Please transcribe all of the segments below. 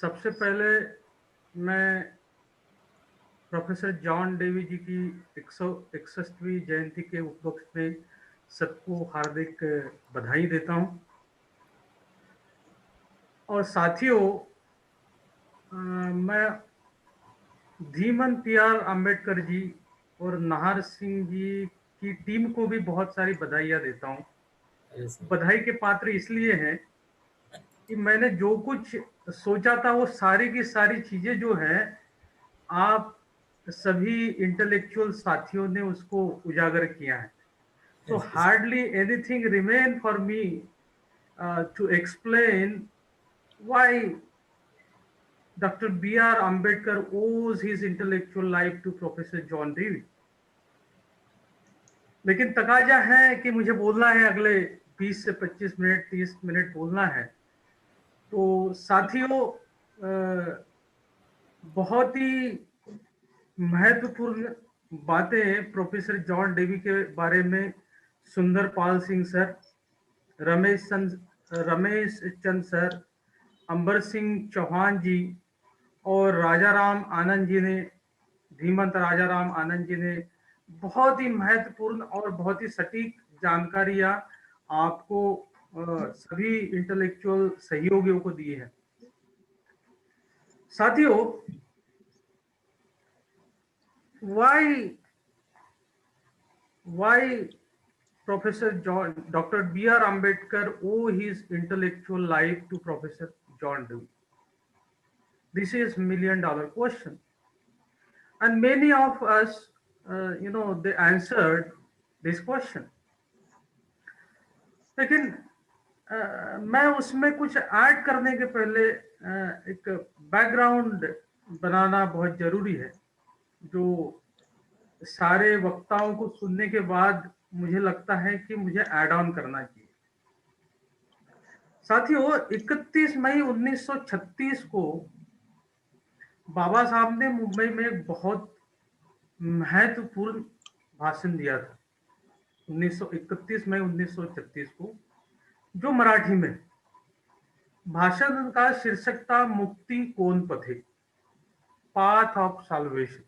सबसे पहले मैं प्रोफेसर जॉन डेवी जी की 161वीं जयंती के उपलक्ष्य में सबको हार्दिक बधाई देता हूं। और साथियों, मैं धीमन पीआर अंबेडकर जी और नाहर सिंह जी की टीम को भी बहुत सारी बधाइयां देता हूं। बधाई के पात्र इसलिए हैं कि मैंने जो कुछ सोचा था वो सारी की सारी चीजें जो है आप सभी इंटेलेक्चुअल साथियों ने उसको उजागर किया है। So hardly anything remain for me to explain why Dr. B.R. Ambedkar owes his intellectual life to Professor John Dewey. लेकिन तकाजा है कि मुझे बोलना है, अगले 20 से 25 मिनट 30 मिनट बोलना है। तो साथियों, बहुत ही महत्वपूर्ण बातें प्रोफेसर जॉन डेवी के बारे में सुंदर पाल सिंह सर, रमेश चंद सर, अंबर सिंह चौहान जी और राजाराम आनंद जी ने, धीमंत राजाराम आनंद जी ने बहुत ही महत्वपूर्ण और बहुत ही सटीक जानकारियां आपको सभी इंटेलेक्चुअल सहयोगियों को दी है। साथियों, why Professor Dr. B.R. Ambedkar owe his intellectual life to Professor John Dewey? This is $1,000,000 question, and many of us, they answered this question. लेकिन मैं उसमें कुछ ऐड करने के पहले एक बैकग्राउंड बनाना बहुत जरूरी है, जो सारे वक्ताओं को सुनने के बाद मुझे लगता है कि मुझे ऐड ऑन करना चाहिए। साथियों, 31 मई 1936 को बाबा साहब ने मुंबई में एक बहुत महत्वपूर्ण भाषण दिया था। 31 मई 1936 को, जो मराठी में, भाषण का शीर्षक था Mukti Kon Pathe, path of salvation.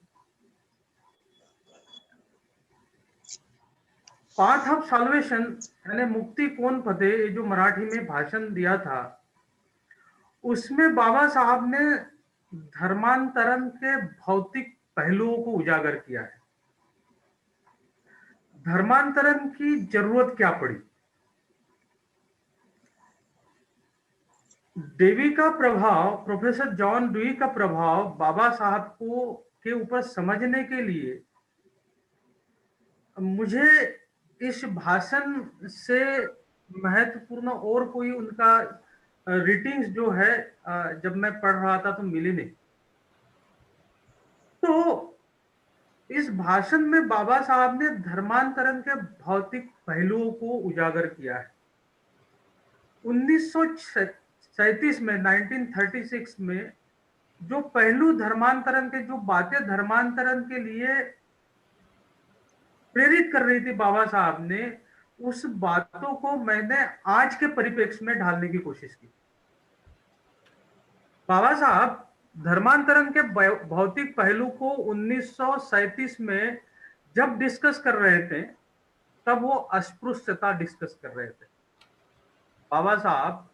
Path of salvation यानी मुक्ति कोण पथे, जो मराठी में भाषण दिया था, उसमें बाबा साहब ने धर्मांतरण के भौतिक पहलुओं को उजागर किया है। धर्मांतरण की जरूरत क्या पड़ी, डेवी का प्रभाव, प्रोफेसर जॉन डेवी का प्रभाव बाबा साहब को के ऊपर समझने के लिए मुझे इस भाषण से महत्वपूर्ण और कोई उनका रीडिंग्स जो है जब मैं पढ़ रहा था तो मिली नहीं। तो इस भाषण में बाबा साहब ने धर्मांतरण के भौतिक पहलुओं को उजागर किया है। 1937 में, 1936 में जो पहलू धर्मांतरण के, जो बातें धर्मांतरण के लिए प्रेरित कर रही थी बाबा साहब ने, उस बातों को मैंने आज के परिप्रेक्ष्य में ढालने की कोशिश की। बाबा साहब धर्मांतरण के भौतिक पहलू को 1937 में जब डिस्कस कर रहे थे, तब वो अस्पृश्यता डिस्कस कर रहे थे। बाबा साहब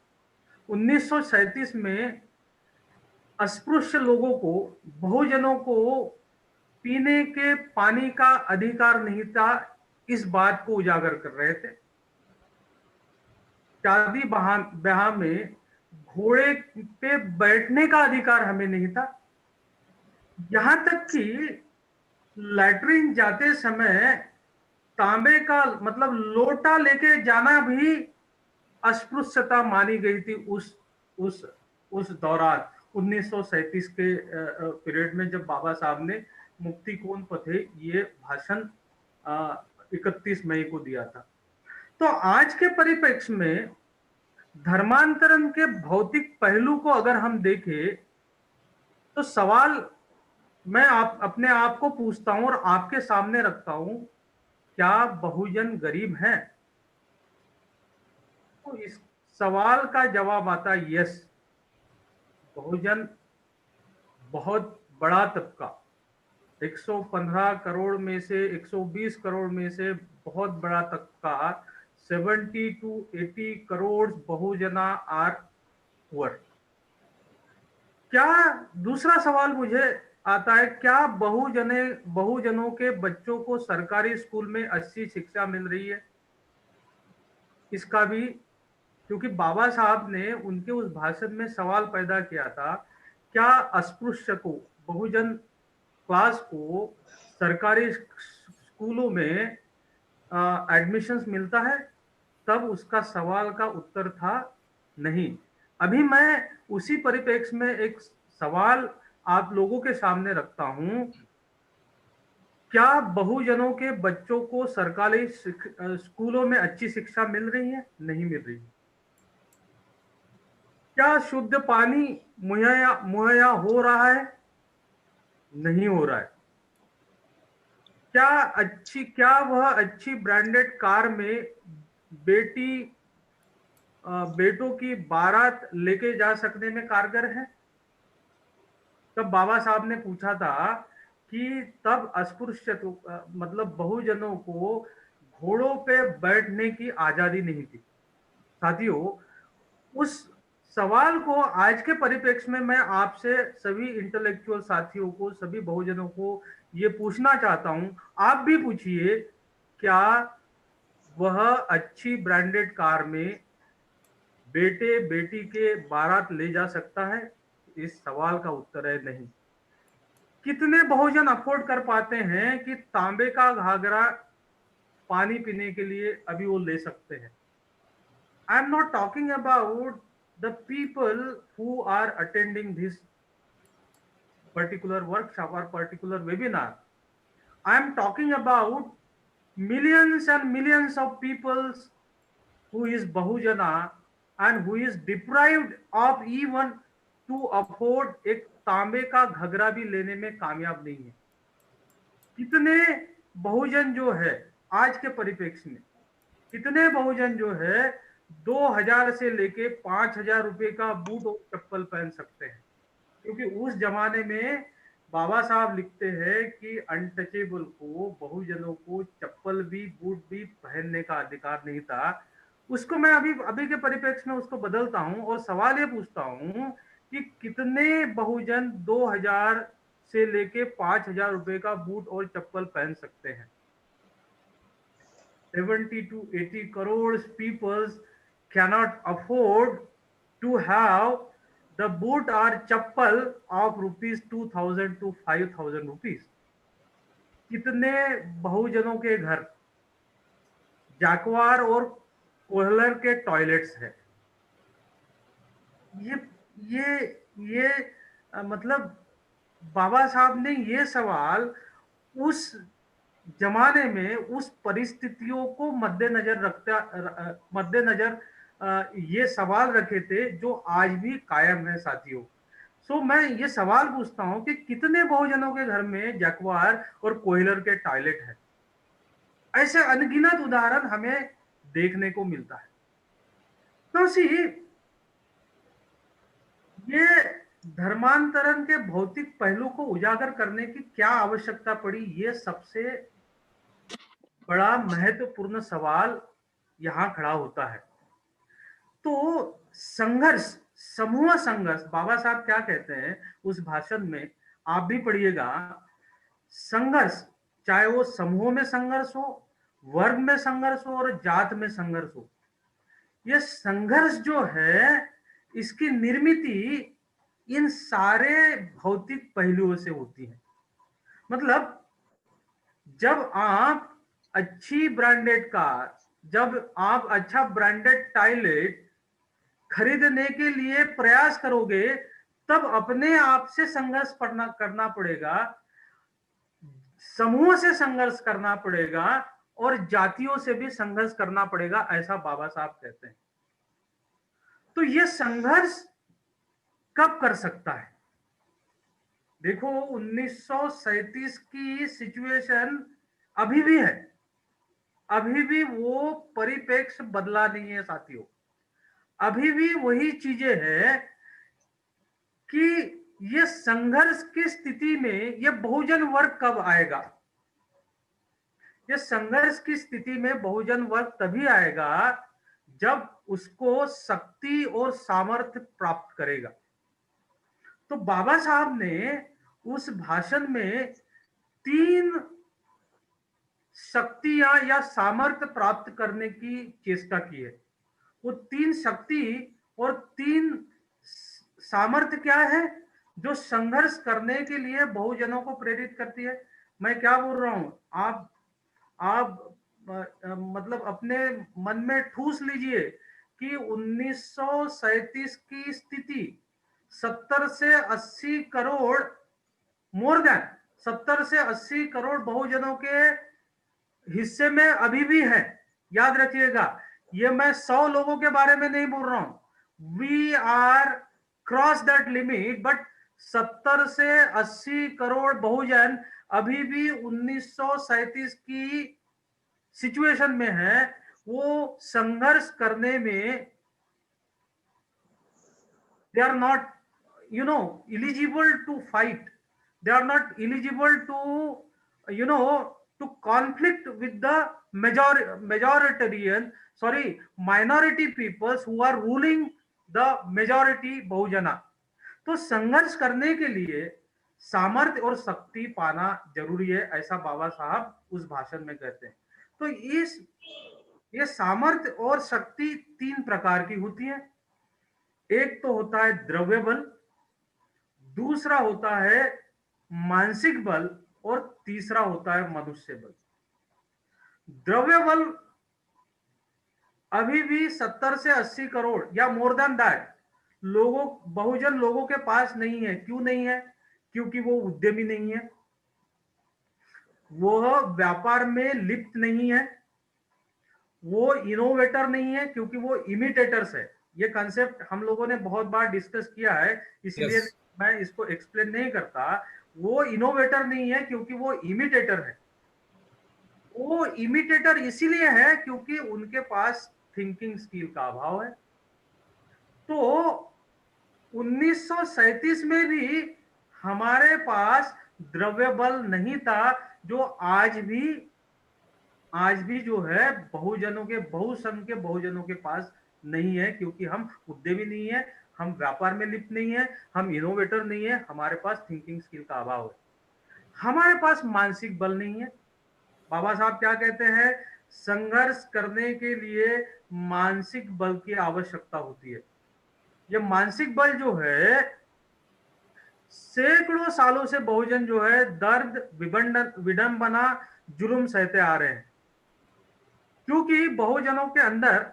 1937 में अस्पृश्य लोगों को, बहुजनों को पीने के पानी का अधिकार नहीं था, इस बात को उजागर कर रहे थे। शादी ब्याह में घोड़े पे बैठने का अधिकार हमें नहीं था। यहां तक कि लैट्रिन जाते समय तांबे का, मतलब लोटा लेके जाना भी अस्पृश्यता मानी गई थी उस दौरान, 1937 के पीरियड में, जब बाबा साहब ने मुक्ति कोण पथे ये भाषण 31 मई को दिया था। तो आज के परिप्रेक्ष्य में धर्मांतरण के भौतिक पहलू को अगर हम देखें, तो सवाल मैं अपने आप को पूछता हूं और आपके सामने रखता हूं, क्या बहुजन गरीब हैं? तो इस सवाल का जवाब आता है यस, बहुजन बहुत बड़ा तबका, 115 करोड़ में से 120 करोड़ में से बहुत बड़ा तबका, 70 to 80 करोड़ बहुजना आर पुअर। क्या दूसरा सवाल मुझे आता है, क्या बहुजनों के बच्चों को सरकारी स्कूल में अच्छी शिक्षा मिल रही है? इसका भी, क्योंकि बाबा साहब ने उनके उस भाषण में सवाल पैदा किया था, क्या अस्पृश्य को, बहुजन क्लास को सरकारी स्कूलों में एडमिशंस मिलता है? तब उसका सवाल का उत्तर था नहीं। अभी मैं उसी परिप्रेक्ष्य में एक सवाल आप लोगों के सामने रखता हूं, क्या बहुजनों के बच्चों को सरकारी स्कूलों में अच्छी शिक्षा मिल रही है? नहीं मिल रही। क्या शुद्ध पानी मुहैया हो रहा है? नहीं हो रहा है। क्या वह अच्छी ब्रांडेड कार में बेटी बेटों की बारात लेके जा सकने में कारगर है? तब बाबा साहब ने पूछा था कि तब अस्पृश्य मतलब बहुजनों को घोड़ों पे बैठने की आजादी नहीं थी। साथियों, उस सवाल को आज के परिप्रेक्ष्य में मैं आपसे सभी इंटेलेक्चुअल साथियों को, सभी बहुजनों को ये पूछना चाहता हूं, आप भी पूछिए, क्या वह अच्छी ब्रांडेड कार में बेटे बेटी के बारात ले जा सकता है? इस सवाल का उत्तर है नहीं। कितने बहुजन अफोर्ड कर पाते हैं कि तांबे का घाघरा पानी पीने के लिए अभी वो ले सकते हैं? I am not talking about the people who are attending this particular workshop or particular webinar. I am talking about millions and millions of people who is Bahujana and who is deprived of even to afford एक तांबे का घगरा भी लेने में कामयाब नहीं है। कितने बहुजन जो है आज के परिप्रेक्ष्य में, कितने बहुजन जो है 2000 से लेके 5000 रुपए का बूट और चप्पल पहन सकते हैं? क्योंकि उस जमाने में बाबा साहब लिखते हैं कि अनटचेबल को, बहुजनों को चप्पल भी बूट भी पहनने का अधिकार नहीं था। उसको मैं अभी अभी के परिप्रेक्ष्य में उसको बदलता हूं और सवाल ये पूछता हूं कि कितने बहुजन 2000 से लेके 5000 रुपए का बूट और चप्पल पहन सकते हैं? 70 to 80 crores people cannot afford to have the boot or chappal of rupees 2000 to 5000 rupees. कितने बहुजनों के घर जैकवार और कोहलर के टॉयलेट्स है? ये मतलब बाबा साहब ने ये सवाल उस जमाने में उस परिस्थितियों को मद्देनजर ये सवाल रखे थे जो आज भी कायम है साथियों। सो मैं ये सवाल पूछता हूं कि कितने बहुजनों के घर में जैकवार और कोयलर के टॉयलेट है? ऐसे अनगिनत उदाहरण हमें देखने को मिलता है। तो सी ये धर्मांतरण के भौतिक पहलू को उजागर करने की क्या आवश्यकता पड़ी, ये सबसे बड़ा महत्वपूर्ण सवाल यहां खड़ा होता है। तो संघर्ष, समूह संघर्ष, बाबा साहब क्या कहते हैं उस भाषण में, आप भी पढ़िएगा। संघर्ष, चाहे वो समूह में संघर्ष हो, वर्ग में संघर्ष हो और जात में संघर्ष हो, ये संघर्ष जो है इसकी निर्मिति इन सारे भौतिक पहलुओं से होती है। मतलब जब आप अच्छी ब्रांडेड कार, जब आप अच्छा ब्रांडेड टॉयलेट खरीदने के लिए प्रयास करोगे, तब अपने आप से संघर्ष करना पड़ेगा, समूह से संघर्ष करना पड़ेगा और जातियों से भी संघर्ष करना पड़ेगा, ऐसा बाबा साहब कहते हैं। तो ये संघर्ष कब कर सकता है? देखो 1937 की सिचुएशन अभी भी है, अभी भी वो परिप्रेक्ष्य बदला नहीं है साथियों, अभी भी वही चीजें हैं। कि ये संघर्ष की स्थिति में ये बहुजन वर्ग कब आएगा। ये संघर्ष की स्थिति में बहुजन वर्ग तभी आएगा जब उसको शक्ति और सामर्थ्य प्राप्त करेगा। तो बाबा साहब ने उस भाषण में 3 शक्तियां या सामर्थ्य प्राप्त करने की चेष्टा की है। वो 3 शक्ति और 3 सामर्थ्य क्या है जो संघर्ष करने के लिए बहुजनों को प्रेरित करती है। मैं क्या बोल रहा हूं, आप मतलब अपने मन में ठूस लीजिए कि 1937 की स्थिति 70 से 80 करोड़, मोर देन 70 से 80 करोड़ बहुजनों के हिस्से में अभी भी है। याद रखिएगा, ये मैं 100 लोगों के बारे में नहीं बोल रहा हूं। We are cross that limit, but 70 से 80 करोड़ बहुजन अभी भी 1937 की सिचुएशन में है। वो संघर्ष करने में they are not, eligible to fight. They are not eligible to, to conflict with the minority peoples who are ruling the majority बहुजना। तो संघर्ष करने के लिए सामर्थ्य और शक्ति पाना जरूरी है, ऐसा बाबा साहब उस भाषण में कहते हैं। तो ये सामर्थ्य और शक्ति 3 प्रकार की होती है। एक तो होता है द्रव्य बल, दूसरा होता है मानसिक बल, और तीसरा होता है मनुष्य बल। द्रव्य बल अभी भी 70 से 80 करोड़ या मोर देन दैट बहुजन लोगों के पास नहीं है। क्यों नहीं है? क्योंकि वो उद्यमी नहीं है, वो व्यापार में लिप्त नहीं है, वो इनोवेटर नहीं है, क्योंकि वो इमिटेटर्स है। ये कंसेप्ट हम लोगों ने बहुत बार डिस्कस किया है, इसलिए मैं इसको एक्सप्लेन नहीं करता। वो इनोवेटर नहीं है क्योंकि वो इमिटेटर है। वो इमिटेटर इसीलिए है क्योंकि उनके पास थिंकिंग स्किल का अभाव है। तो 1937 में भी हमारे पास द्रव्य बल नहीं था, जो आज भी जो है बहुजनों के, बहुसंख्य बहुजनों के पास नहीं है, क्योंकि हम उद्यमी नहीं है, हम व्यापार में लिप्त नहीं है, हम इनोवेटर नहीं है, हमारे पास थिंकिंग स्किल का अभाव है, हमारे पास मानसिक बल नहीं है। बाबा साहब क्या कहते हैं? संघर्ष करने के लिए मानसिक बल की आवश्यकता होती है। ये मानसिक बल जो है, सैकड़ों सालों से बहुजन जो है दर्द, विडंबना, जुल्म सहते आ रहे हैं, क्योंकि बहुजनों के अंदर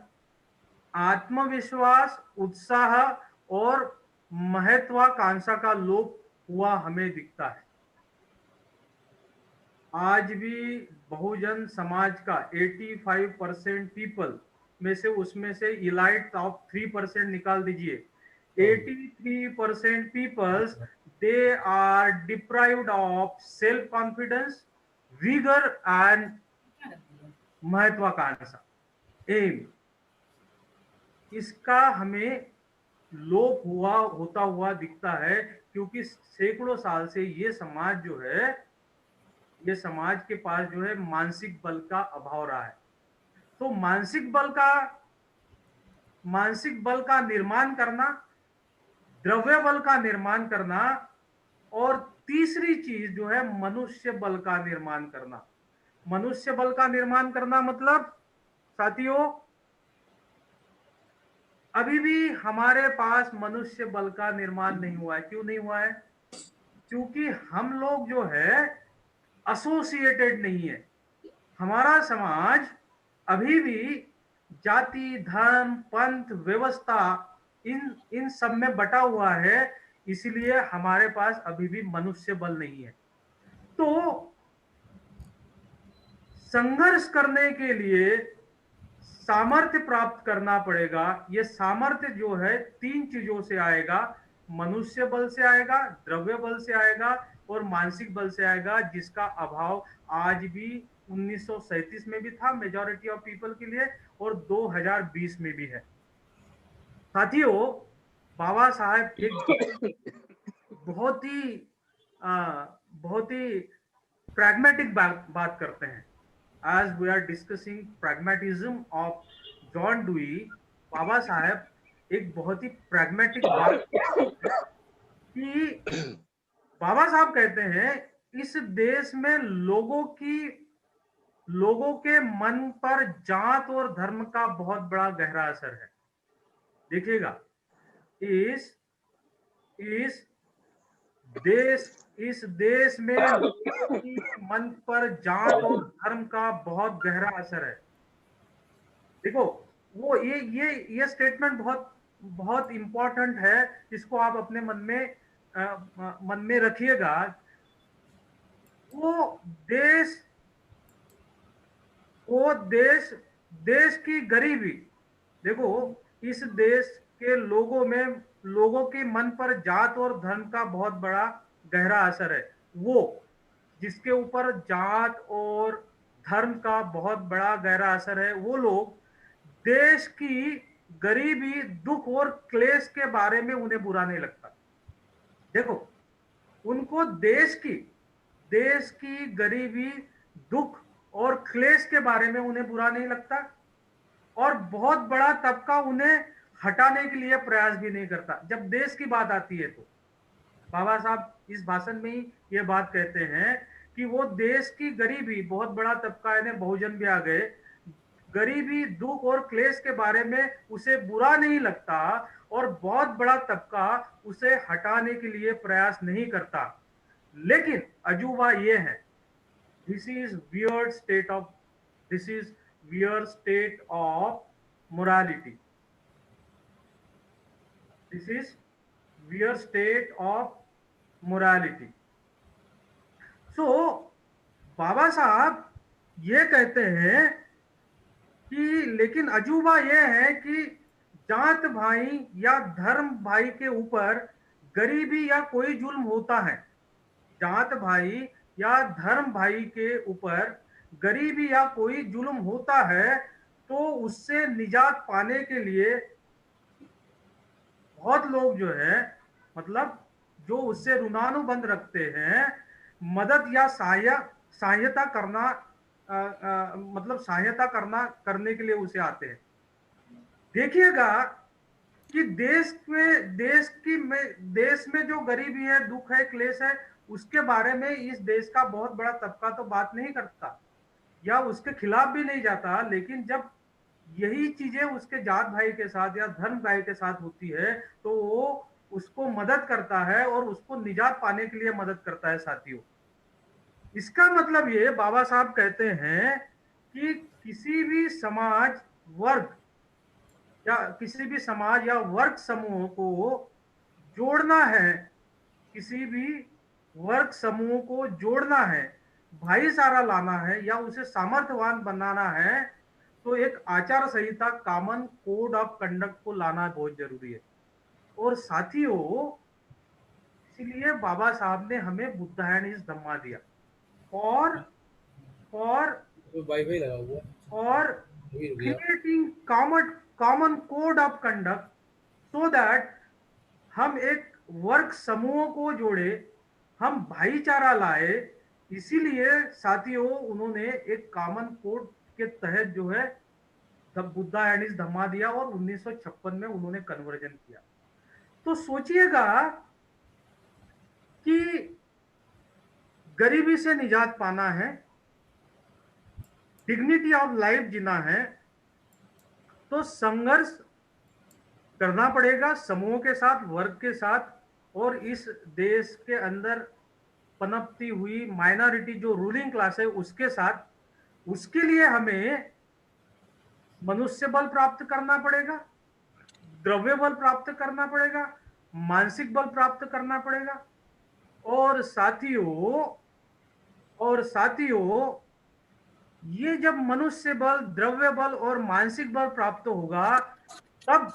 आत्मविश्वास, उत्साह और महत्वाकांक्षा का लोप हुआ हमें दिखता है। आज भी बहुजन समाज का 85% पीपल में से, उसमें से इलाइट टॉप 3% निकाल दीजिए, 83% peoples they are deprived of self confidence, vigour and महत्वाकांक्षा, एम। इसका हमें लोप होता हुआ दिखता है, क्योंकि सैकड़ों साल से ये समाज जो है, ये समाज के पास जो है मानसिक बल का अभाव रहा है। तो मानसिक बल का निर्माण करना, द्रव्य बल का निर्माण करना, और तीसरी चीज जो है मनुष्य बल का निर्माण करना। मनुष्य बल का निर्माण करना मतलब साथियों, अभी भी हमारे पास मनुष्य बल का निर्माण नहीं हुआ है। क्यों नहीं हुआ है? क्योंकि हम लोग जो है एसोसिएटेड नहीं है। हमारा समाज अभी भी जाति, धर्म, पंथ, व्यवस्था, इन सब में बटा हुआ है, इसलिए हमारे पास अभी भी मनुष्य बल नहीं है। तो संघर्ष करने के लिए सामर्थ्य प्राप्त करना पड़ेगा। ये सामर्थ्य जो है 3 चीजों से आएगा, मनुष्य बल से आएगा, द्रव्य बल से आएगा, और मानसिक बल से आएगा, जिसका अभाव आज भी 1937 में भी था मेजॉरिटी ऑफ पीपल के लिए, और 2020 में भी है। साथियों, बाबा साहब एक बहुत ही pragmatic बात करते हैं. As we are discussing pragmatism of John Dewey, Baba Saheb एक बहुत ही pragmatic बात करते हैं कि बाबा साहब कहते हैं इस देश में लोगों के मन पर जात और धर्म का बहुत बड़ा गहरा असर है. देखिएगा, इस इस इस देश में लोगों की मन पर जात और धर्म का बहुत गहरा असर है. देखो, वो ये स्टेटमेंट बहुत बहुत इंपॉर्टेंट है. इसको आप अपने मन में रखिएगा. वो देश वो देश की गरीबी, देखो, इस देश के लोगों के मन पर जात और धर्म का बहुत बड़ा गहरा असर है. वो जिसके ऊपर जात और धर्म का बहुत बड़ा गहरा असर है, वो लोग देश की गरीबी, दुख और क्लेश के बारे में उन्हें बुरा नहीं लगता. देखो, उनको देश की गरीबी, दुख और क्लेश के बारे में उन्हें बुरा नहीं लगता, और बहुत बड़ा तबका उन्हें हटाने के लिए प्रयास भी नहीं करता. जब देश की बात आती है तो बाबा साहब इस भाषण में ही ये बात कहते हैं कि वो देश की गरीबी, बहुत बड़ा तबका, इन्हें बहुजन भी आ गए, गरीबी, दुख और क्लेश के बारे में उसे बुरा नहीं लगता, और बहुत बड़ा तबका उसे हटाने के लिए प्रयास नहीं करता. लेकिन अजूबा ये है, this is weird state of this is weird state of morality. This is weird state of morality. So बाबा साहब ये कहते हैं कि लेकिन अजूबा ये है कि जात भाई या धर्म भाई के ऊपर गरीबी या कोई जुल्म होता है. जात भाई या धर्म भाई के ऊपर गरीबी या कोई जुल्म होता है तो उससे निजात पाने के लिए बहुत लोग जो है, मतलब जो उससे ऋणानुबंध रखते हैं, मदद या सहायता करने के लिए उसे आते हैं. देखिएगा कि देश में जो गरीबी है, दुख है, क्लेश है, उसके बारे में इस देश का बहुत बड़ा तबका तो बात नहीं करता या उसके खिलाफ भी नहीं जाता. लेकिन जब यही चीजें उसके जात भाई के साथ या धर्म भाई के साथ होती है तो वो उसको मदद करता है और उसको निजात पाने के लिए मदद करता है. साथियों, इसका मतलब ये बाबा साहब कहते हैं कि किसी भी समाज या वर्ग समूह को जोड़ना है, किसी भी वर्ग समूह को जोड़ना है, भाईचारा लाना है या उसे सामर्थ्यवान बनाना है, तो एक आचार संहिता, कॉमन कोड ऑफ कंडक्ट को लाना बहुत जरूरी है. और साथियों, इसलिए बाबा साहब ने हमें बुद्धायनिज धम्मा दिया और वाईफाई लगा हुआ और creating common code of conduct, so that हम एक वर्ग समूह को जोड़े, हम भाईचारा लाए. इसीलिए साथियों, उन्होंने एक कॉमन कोड के तहत जो है बुद्धायनिज धम्मा दिया और 1956 में उन्होंने कन्वर्जन किया. तो सोचिएगा कि गरीबी से निजात पाना है, डिग्निटी ऑफ लाइफ जीना है, तो संघर्ष करना पड़ेगा समूह के साथ, वर्ग के साथ, और इस देश के अंदर पनपती हुई माइनॉरिटी जो रूलिंग क्लास है उसके साथ. उसके लिए हमें मनुष्य बल प्राप्त करना पड़ेगा, द्रव्य बल प्राप्त करना पड़ेगा, मानसिक बल प्राप्त करना पड़ेगा. और साथियों, ये जब मनुष्य बल, द्रव्य बल और मानसिक बल प्राप्त होगा, तब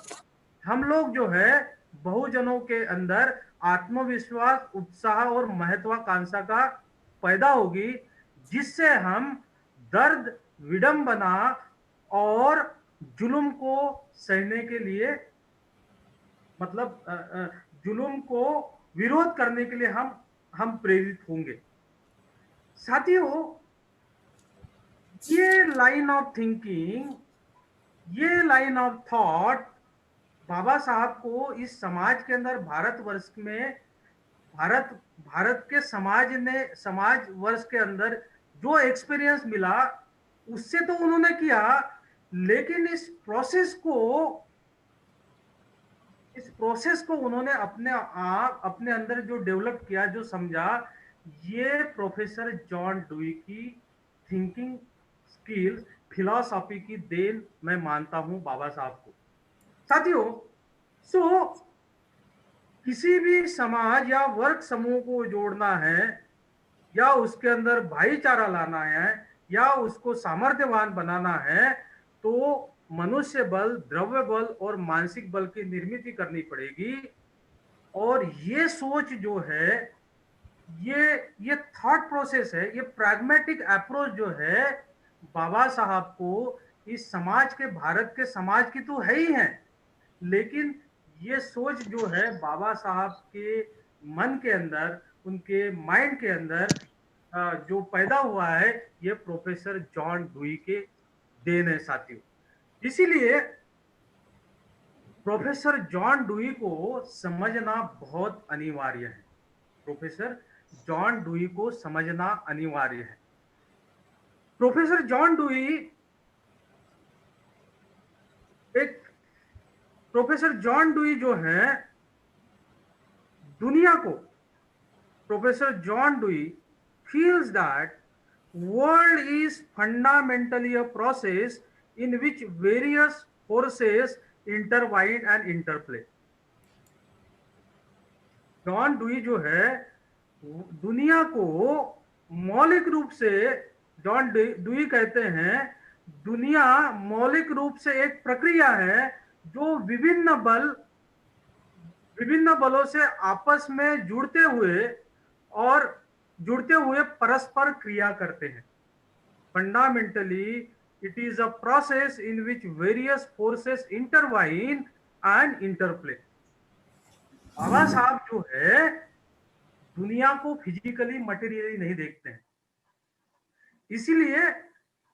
हम लोग जो है बहुजनों के अंदर आत्मविश्वास, उत्साह और महत्वाकांक्षा का पैदा होगी, जिससे हम दर्द, विडंबना और जुल्म को सहने के लिए, मतलब जुल्म को विरोध करने के लिए हम प्रेरित होंगे। साथियों, ये लाइन ऑफ थिंकिंग, ये लाइन ऑफ थॉट बाबा साहब को इस समाज के अंदर, भारतवर्ष में, भारत भारत के समाज वर्ष के अंदर जो एक्सपीरियंस मिला उससे तो उन्होंने किया, लेकिन इस प्रोसेस को उन्होंने अपने अंदर जो डेवलप किया, जो समझा, ये प्रोफेसर जॉन डुई की थिंकिंग स्किल, फिलॉसफी की देन मैं मानता हूं बाबा साहब को। साथियों, सो किसी भी समाज या वर्ग समूह को जोड़ना है, या उसके अंदर भाईचारा लाना है, या उसको सामर्थ्यवान बनाना है, तो मनुष्य बल, द्रव्य बल और मानसिक बल की निर्मित करनी पड़ेगी। और ये सोच जो है, ये थॉट प्रोसेस है, ये प्रैग्मेटिक अप्रोच जो है, बाबा साहब को इस समाज के, भारत के समाज की तो है ही है, लेकिन ये सोच जो है बाबा साहब के मन के अंदर, उनके माइंड के अंदर जो पैदा हुआ है, ये प्रोफेसर जॉन डुई के देन है साथियों। इसीलिए प्रोफेसर जॉन डुई को समझना बहुत अनिवार्य है। प्रोफेसर जॉन डुई को समझना अनिवार्य है। प्रोफेसर जॉन डुई एक प्रोफेसर जॉन डुई जो है दुनिया को, professor John dewy feels that world is fundamentally a process in which various forces intertwine and interplay। John dewy जो है दुनिया को मौलिक रूप से, जॉन डुई कहते हैं दुनिया मौलिक रूप से एक प्रक्रिया है जो विभिन्न बलों से आपस में जुड़ते हुए परस्पर क्रिया करते हैं। Fundamentally it is a process in which various forces intertwine and interplay. Baba Saheb जो है दुनिया को फिजिकली, मटेरियली नहीं देखते हैं। इसीलिए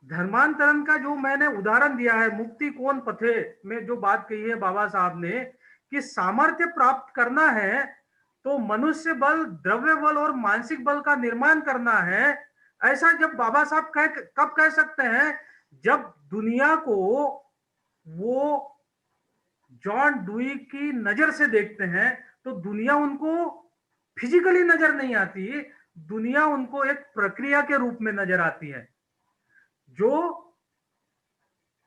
धर्मांतरण का जो मैंने उदाहरण दिया है, मुक्ति कौन पथे में जो बात कही है बाबा साहब ने, कि सामर्थ्य प्राप्त करना है तो मनुष्य बल, द्रव्य बल और मानसिक बल का निर्माण करना है। ऐसा जब बाबा साहब कब कह सकते हैं? जब दुनिया को वो जॉन डुई की नजर से देखते हैं, तो दुनिया उनको फिजिकली नजर नहीं आती, दुनिया उनको एक प्रक्रिया के रूप में नजर आती है, जो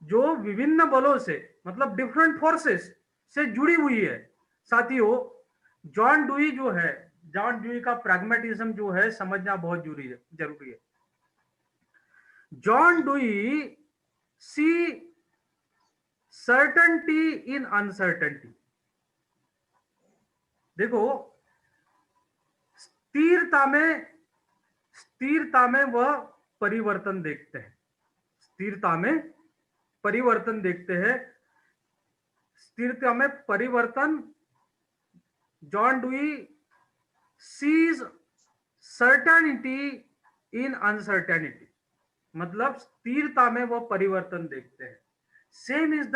जो विभिन्न बलों से, मतलब डिफरेंट फोर्सेस से जुड़ी हुई है। साथियों, जॉन डुई जो है, जॉन डुई का प्रैग्मेटिज्म जो है समझना बहुत जरूरी है। John dewy C certainty in uncertainty. देखो, स्थिरता में वह परिवर्तन देखते हैं, स्थिरता में परिवर्तन देखते हैं, स्थिरता में परिवर्तन। John Dewey sees certainty in uncertainty, मतलब स्थिरता में वह परिवर्तन देखते हैं। Same is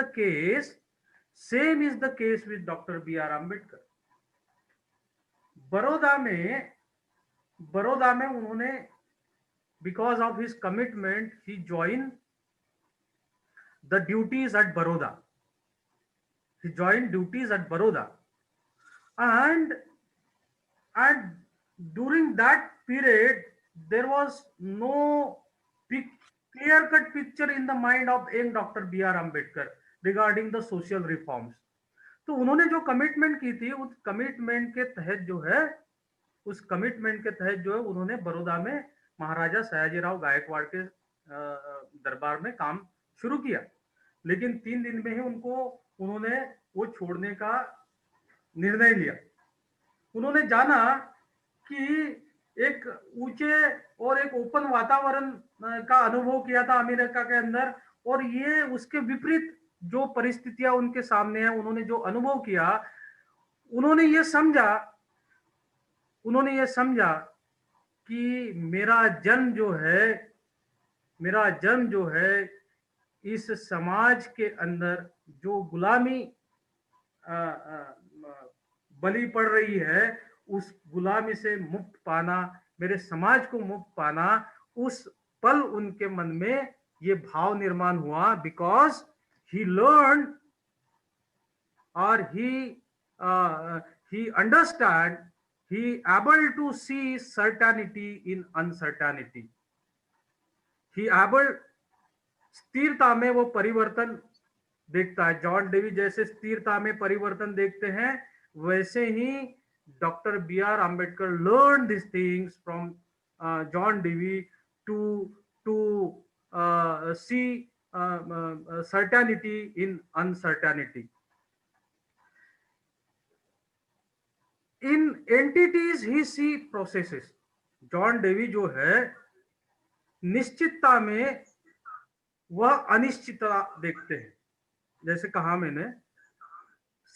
the case with doctor B R Ambedkar. Baroda में उन्होंने, because of his commitment, he join the duties at Baroda, he joined duties at Baroda, and during that period there was no clear cut picture in the mind of young Dr. B.R. Ambedkar regarding the social reforms। तो उन्होंने जो commitment की थी, उस commitment के तहत जो है उन्होंने बड़ौदा में महाराजा सयाजीराव गायकवाड़ के दरबार में काम शुरू किया, लेकिन 3 दिन में ही उन्होंने वो छोड़ने का निर्णय लिया। उन्होंने जाना कि एक ऊंचे और एक ओपन वातावरण का अनुभव किया था अमेरिका के अंदर, और ये उसके विपरीत जो परिस्थितियां उनके सामने है, उन्होंने जो अनुभव किया, उन्होंने ये समझा उन्होंने ये समझा कि मेरा जन्म जो है इस समाज के अंदर जो गुलामी बलि पड़ रही है, उस गुलामी से मुक्त पाना, मेरे समाज को मुक्त पाना, उस पल उनके मन में ये भाव निर्माण हुआ, because he learn or he understand, he able to see certainty in uncertainty, he able, स्थिरता में वो परिवर्तन देखता है। जॉन डेवी जैसे स्थिरता में परिवर्तन देखते हैं, वैसे ही doctor B R Ambedkar learn this things from John Dewey to to see certainty in uncertainty. In entities he see processes. John Dewey जो है निश्चितता में वह अनिश्चितता देखते हैं, जैसे कहा मैंने।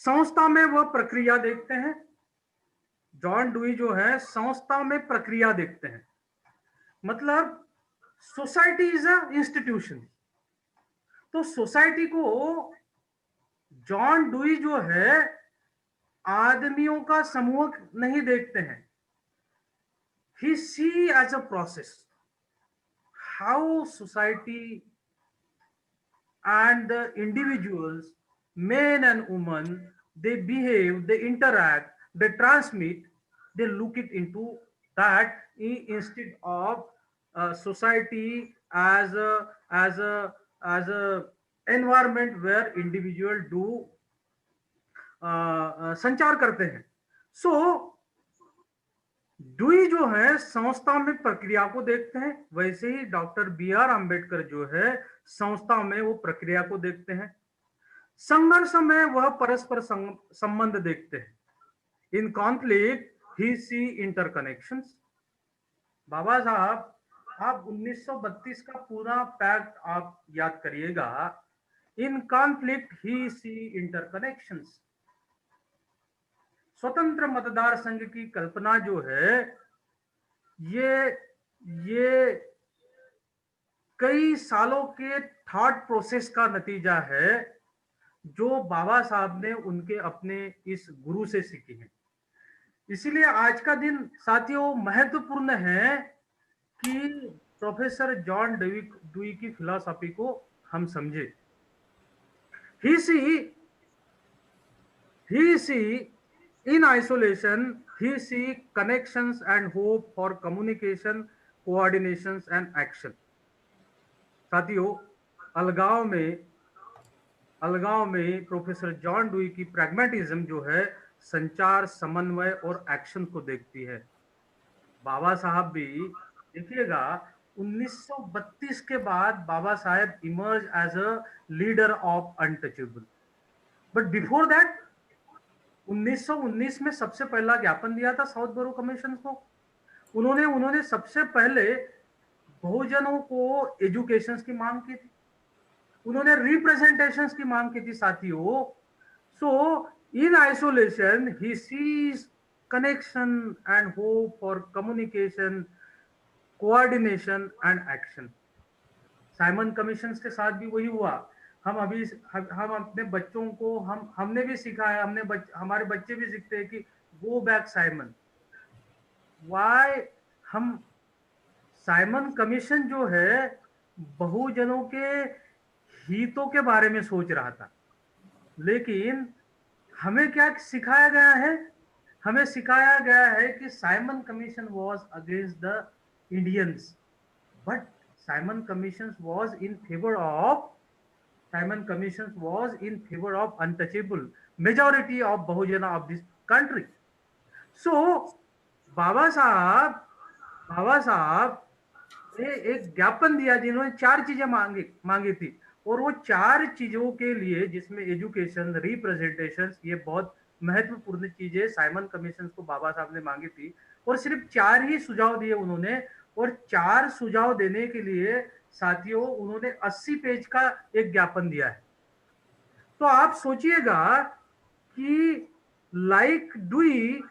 संस्था में वह प्रक्रिया देखते हैं। जॉन डेवी जो है संस्था में प्रक्रिया देखते हैं, मतलब सोसाइटी इज अ इंस्टीट्यूशन। तो सोसाइटी को जॉन डेवी जो है आदमियों का समूह नहीं देखते हैं, he see as a process how society and the individuals, men and women, they behave, they interact, they transmit, they look it into that instead of society as a environment where individual do संचार करते हैं। सो dewy जो है संस्था में प्रक्रिया को देखते हैं, वैसे ही डॉक्टर बी आर आम्बेडकर जो है संस्था में वो प्रक्रिया को देखते हैं। संघर्ष में वह परस्पर संबंध देखते हैं। इन कॉन्फ्लिक्ट ही सी इंटरकनेक्शंस। बाबा साहब, आप 1932 का पूरा पैक्ट आप याद करिएगा। In conflict he see interconnections. स्वतंत्र मतदार संघ की कल्पना जो है ये कई सालों के थॉट प्रोसेस का नतीजा है, जो बाबा साहब ने उनके अपने इस गुरु से सीखी है। इसीलिए आज का दिन साथियों महत्वपूर्ण है कि प्रोफेसर जॉन डेवी की फिलॉसफी को हम समझे। ही सी in isolation, he see connections and hope for communication, coordinations and action। साथियों, अलगाव में प्रोफेसर जॉन डेवी की प्रैग्मेटिज्म जो है संचार, समन्वय और एक्शन को देखती है। बाबा साहब भी देखिएगा 1932 के बाद Baba Saheb emerge as a leader of untouchable, but before that 1919 में सबसे पहला ज्ञापन दिया था साउथ बोरो कमीशन को। उन्होंने सबसे पहले बहुजनों को एजुकेशन की मांग की थी, उन्होंने रिप्रेजेंटेशन की मांग की थी साथियों। So in isolation he sees connection and hope for communication, coordination and action. Simon commission के साथ भी वही हुआ। हम अपने बच्चों को हमने भी सिखाया, हमारे बच्चे भी सीखते हैं कि गो बैक साइमन। वाई हम साइमन कमीशन जो है बहुजनों के हितों के बारे में सोच रहा था, लेकिन हमें क्या सिखाया गया है? हमें सिखाया गया है कि Simon commission was against the Indians, but Simon commission was in favour of Simon Commission was in favor of untouchable majority of Bahujana of this country. So बाबा साहब ने एक ज्ञापन दिया जिन्होंने 4 चीजें मांगी थी, और वो 4 चीजों के लिए, जिसमें एजुकेशन, रिप्रेजेंटेशन, ये बहुत महत्वपूर्ण चीजें साइमन कमीशन को बाबा साहब ने मांगी थी, और सिर्फ 4 ही सुझाव दिए उन्होंने। और 4 सुझाव देने के लिए साथियों उन्होंने 80 पेज का एक ज्ञापन दिया है। तो आप सोचिएगा कि like dewy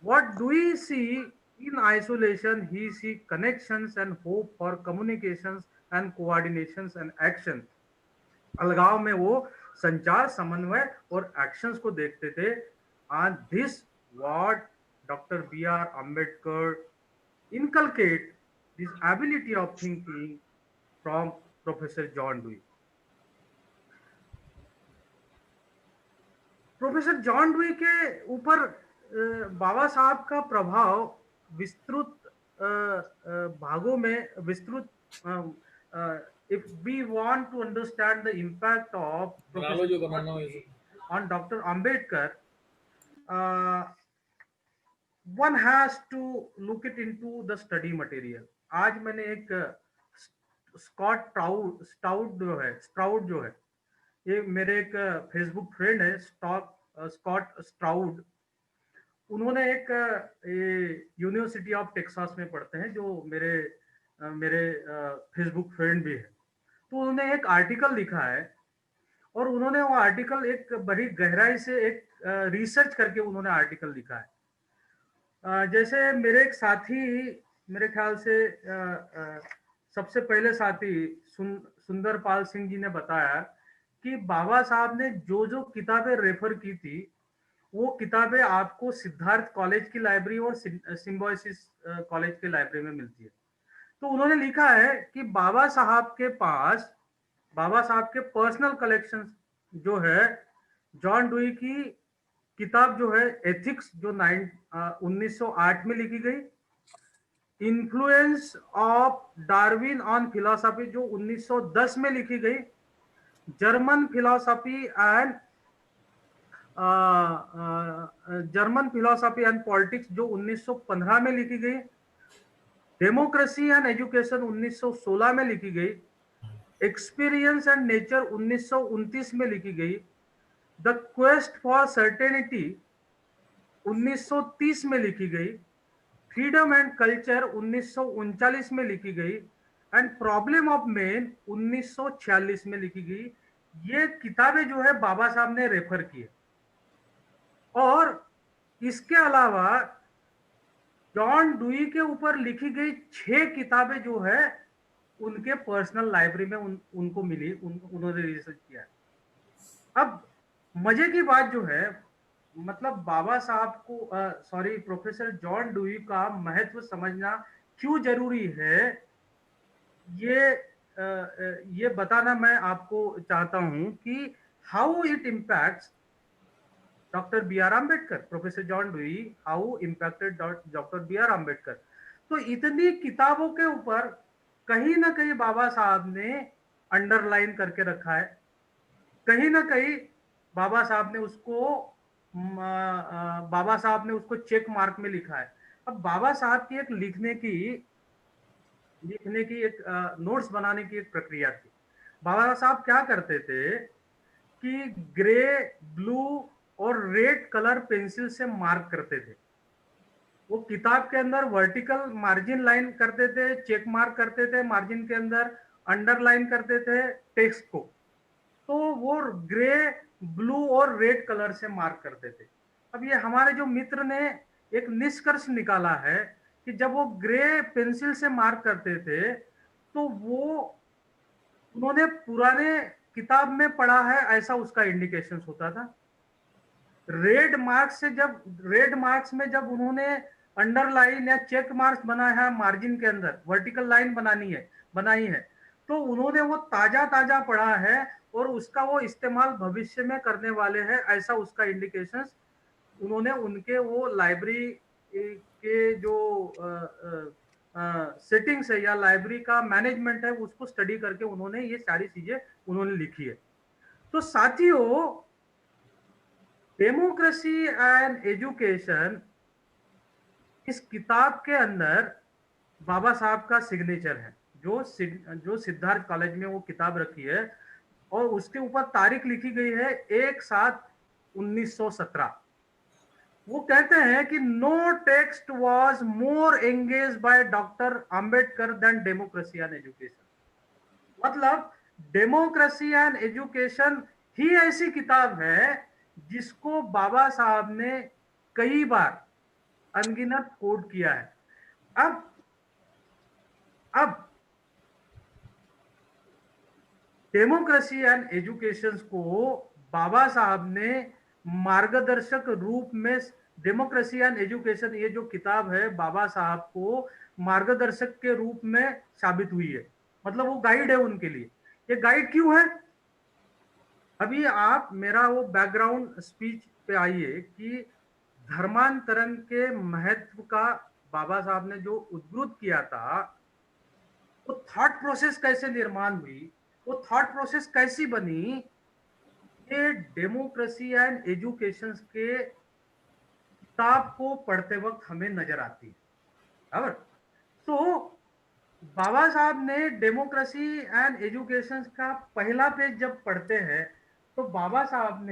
What do we see in isolation? He see connections and hope for communications and coordinations and action. अलगाव में वो संचार, समन्वय और एक्शंस को देखते थे. And this what Dr. B.R. Ambedkar inculcate this ability of thinking from Professor John Dewey. Professor John dewy के ऊपर बाबा साहब का प्रभाव विस्तृत भागों में विस्तृत. If we want to understand the impact of professor on doctor Ambedkar, one has to look it into the study material. आज मैंने एक स्टाउड जो है, ये मेरे एक फेसबुक फ्रेंड है, स्कॉट स्ट्राउड. उन्होंने एक यूनिवर्सिटी ऑफ टेक्सास में पढ़ते हैं, जो मेरे फेसबुक फ्रेंड भी है. तो उन्होंने एक आर्टिकल लिखा है और उन्होंने वो आर्टिकल एक बड़ी गहराई से एक रिसर्च करके उन्होंने आर्टिकल लिखा है. जैसे मेरे एक साथी, मेरे ख्याल से सबसे पहले साथी सुंदर पाल सिंह जी ने बताया कि बाबा साहब ने जो जो किताबें रेफर की थी, वो किताबें आपको सिद्धार्थ कॉलेज की लाइब्रेरी और सिम्बायोसिस कॉलेज की लाइब्रेरी में मिलती है. तो उन्होंने लिखा है कि बाबा साहब के पास, बाबा साहब के पर्सनल कलेक्शन जो है, जॉन डुई की किताब जो है एथिक्स, जो 1908 में लिखी गई, influence of Darwin on philosophy जो 1910 में लिखी गई, जर्मन फिलोसफी एंड पॉलिटिक्स जो 1915 में लिखी गई, डेमोक्रेसी एंड एजुकेशन 1916 में लिखी गई, एक्सपीरियंस एंड नेचर 1929 में लिखी गई, द क्वेस्ट फॉर सर्टेनिटी 1930 में लिखी गई, फ्रीडम एंड कल्चर 1939 में लिखी गई, एंड प्रॉब्लम ऑफ मैन 1946 में लिखी गई. ये किताबें जो है बाबा साहब ने रेफर की है. और इसके अलावा जॉन डुई के ऊपर लिखी गई 6 किताबें जो है उनके पर्सनल लाइब्रेरी में उनको मिली, उन्होंने रिसर्च किया. अब मजे की बात जो है, मतलब बाबा साहब को प्रोफेसर जॉन डुई का महत्व समझना क्यों जरूरी है, ये बताना मैं आपको चाहता हूं कि how it impacts doctor B R Ambedkar. Professor John Dewey how impacted doctor B R Ambedkar. तो इतनी किताबों के ऊपर कहीं ना कहीं बाबा साहब ने अंडरलाइन करके रखा है, कहीं ना कहीं बाबा साहब ने उसको चेक मार्क में लिखा है. अब बाबा साहब की एक लिखने की एक नोट्स बनाने की एक प्रक्रिया थी. बाबा साहब क्या करते थे कि ग्रे, ब्लू और रेड कलर पेंसिल से मार्क करते थे. वो किताब के अंदर वर्टिकल मार्जिन लाइन करते थे, चेक मार्क करते थे, मार्जिन के अंदर अंडरलाइन करते थे टेक्स्ट को. तो वो ग्रे, ब्लू और रेड कलर से मार्क करते थे. अब ये हमारे जो मित्र ने एक निष्कर्ष निकाला है कि जब वो ग्रे पेंसिल से मार्क करते थे तो वो उन्होंने पुराने किताब में पढ़ा है ऐसा उसका इंडिकेशन होता था. रेड मार्क्स में जब उन्होंने अंडरलाइन या चेक मार्क्स बनाया है, मार्जिन के अंदर वर्टिकल लाइन बनाई है, तो उन्होंने वो ताजा पढ़ा है और उसका वो इस्तेमाल भविष्य में करने वाले हैं, ऐसा उसका इंडिकेशन उन्होंने उनके वो लाइब्रेरी के जो सेटिंग्स है या लाइब्रेरी का मैनेजमेंट है उसको स्टडी करके उन्होंने ये सारी चीजें उन्होंने लिखी है. तो साथियों, डेमोक्रेसी एंड एजुकेशन इस किताब के अंदर बाबा साहब का सिग्नेचर है, जो सिद्धार्थ कॉलेज में वो किताब रखी है और उसके ऊपर तारीख लिखी गई है 1/7/1917. वो कहते हैं कि no text was more engage by doctor Ambedkar than democracy and education. मतलब डेमोक्रेसी एंड एजुकेशन ही ऐसी किताब है जिसको बाबा साहब ने कई बार अनगिनत कोट किया है। अब डेमोक्रेसी एंड एजुकेशन को बाबा साहब ने मार्गदर्शक रूप में, डेमोक्रेसी एंड एजुकेशन ये जो किताब है बाबा साहब को मार्गदर्शक के रूप में साबित हुई है, मतलब वो गाइड है उनके लिए। ये गाइड क्यों है? अभी आप मेरा वो बैकग्राउंड स्पीच पे आइए कि धर्मांतरण के महत्व का बाबा साहब ने जो उद्बुद्ध किया था, वो थॉट प्रोसेस कैसे निर्माण हुई, वो थॉट प्रोसेस कैसी बनी, ये डेमोक्रेसी एंड एजुकेशन के किताब को पढ़ते वक्त हमें नजर आती है। बराबर। तो बाबा साहब ने डेमोक्रेसी एंड एजुकेशन का पहला पेज जब पढ़ते हैं, तो बाबा साहब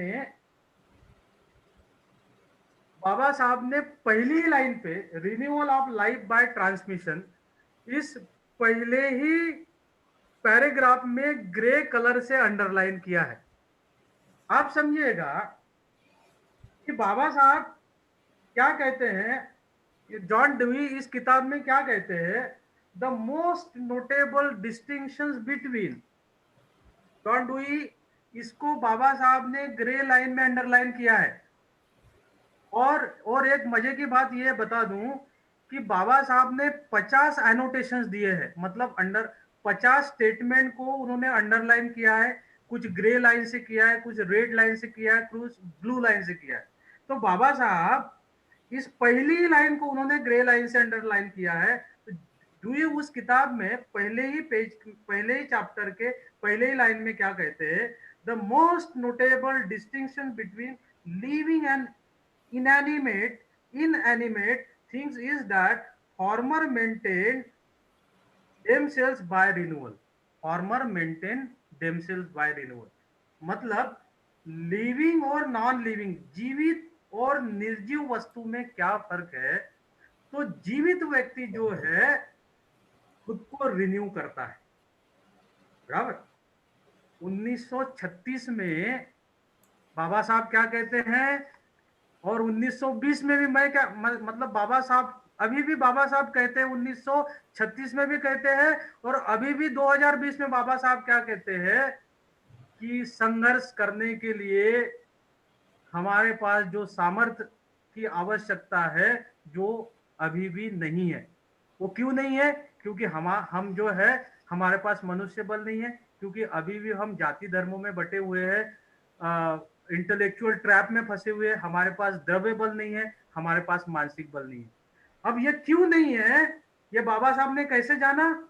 ने पहली ही लाइन पे renewal of life by transmission, इस पहले ही पैराग्राफ में ग्रे कलर से अंडरलाइन किया है। आप समझिएगा कि बाबा साहब क्या कहते हैं, जॉन डुई इस किताब में क्या कहते हैं, the most notable distinctions between, John dewy इसको बाबा साहब ने ग्रे लाइन में अंडरलाइन किया है। और एक मजे की बात यह बता दूं कि बाबा साहब ने 50 एनोटेशंस दिए हैं, मतलब अंडर 50 स्टेटमेंट को उन्होंने अंडरलाइन किया है। कुछ ग्रे लाइन से किया है, कुछ रेड लाइन से किया है, कुछ ब्लू लाइन से किया है। तो बाबा साहब इस पहली लाइन को उन्होंने ग्रे लाइन से अंडरलाइन किया है। तो डुई उस किताब में पहले ही चैप्टर के पहले ही लाइन में क्या कहते हैं, the most notable distinction between living and inanimate things is that farmer maintain themselves by renewal, farmer maintain themselves by renewal। मतलब लिविंग और नॉन लिविंग, जीवित और निर्जीव वस्तु में क्या फर्क है? तो जीवित व्यक्ति जो है खुद को रिन्यू करता है। बराबर। 1936 में बाबा साहब क्या कहते हैं, और 1920 में भी मैं क्या मतलब बाबा साहब अभी भी बाबा साहब कहते हैं, 1936 में भी कहते हैं, और अभी भी 2020 में बाबा साहब क्या कहते हैं कि संघर्ष करने के लिए हमारे पास जो सामर्थ्य की आवश्यकता है, जो अभी भी नहीं है। वो क्यों नहीं है? क्योंकि हम जो है, हमारे पास मनुष्य बल नहीं है, क्योंकि अभी भी हम जाति धर्मों में बटे हुए हैं, इंटेलेक्चुअल ट्रैप में फंसे हुए हैं, हमारे पास द्रव्य बल नहीं है, हमारे पास मानसिक बल नहीं है। अब ये क्यों नहीं है, ये बाबा साहब ने कैसे जाना?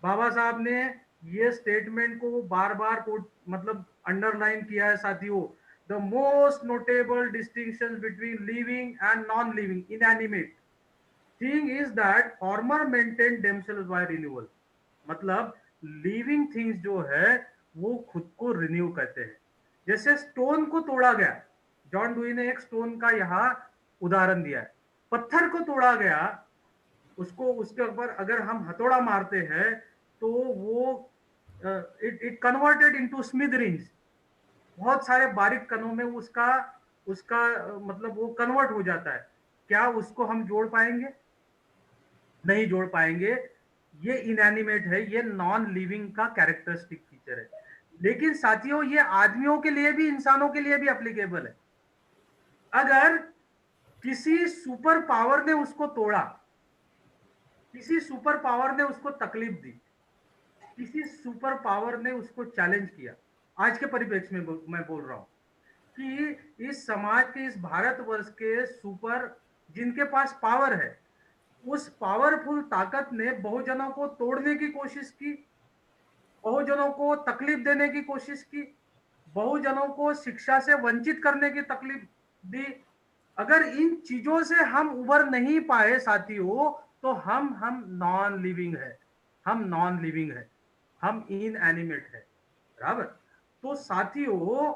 बाबा साहब ने ये स्टेटमेंट को बार बार मतलब अंडरलाइन किया है साथियों। The most notable distinction between living and non living inanimate thing is that former maintain themselves by renewal. मतलब लिविंग थिंग्स जो है वो खुद को रिन्यू करते हैं। जैसे स्टोन को तोड़ा गया, जॉन डुई ने एक स्टोन का यहाँ उदाहरण दिया है। पत्थर को तोड़ा गया, उसको उसके ऊपर अगर हम हथौड़ा मारते हैं तो वो इट कन्वर्टेड इनटू स्मिथरिंग्स, बहुत सारे बारीक कणों में उसका उसका मतलब वो कन्वर्ट हो जाता है। क्या उसको हम जोड़ पाएंगे? नहीं जोड़ पाएंगे। ये इनएनिमेट है, ये नॉन लिविंग का कैरेक्टरिस्टिक फीचर है। लेकिन साथियों ये आदमियों के लिए भी, इंसानों के लिए भी एप्लीकेबल है। अगर किसी सुपर पावर ने उसको तोड़ा, किसी सुपर पावर ने उसको तकलीफ दी, किसी सुपर पावर ने उसको चैलेंज किया, आज के परिप्रेक्ष्य में मैं बोल रहा हूं कि इस समाज के, इस भारतवर्ष के सुपर, जिनके पास पावर है, उस पावरफुल ताकत ने बहुजनों को तोड़ने की कोशिश की, बहुजनों को तकलीफ देने की कोशिश की, बहुजनों को शिक्षा से वंचित करने की तकलीफ दी। अगर इन चीजों से हम उबर नहीं पाए साथियों, तो हम नॉन लिविंग है, हम नॉन लिविंग है, हम इन एनिमेट है। बराबर। तो साथियों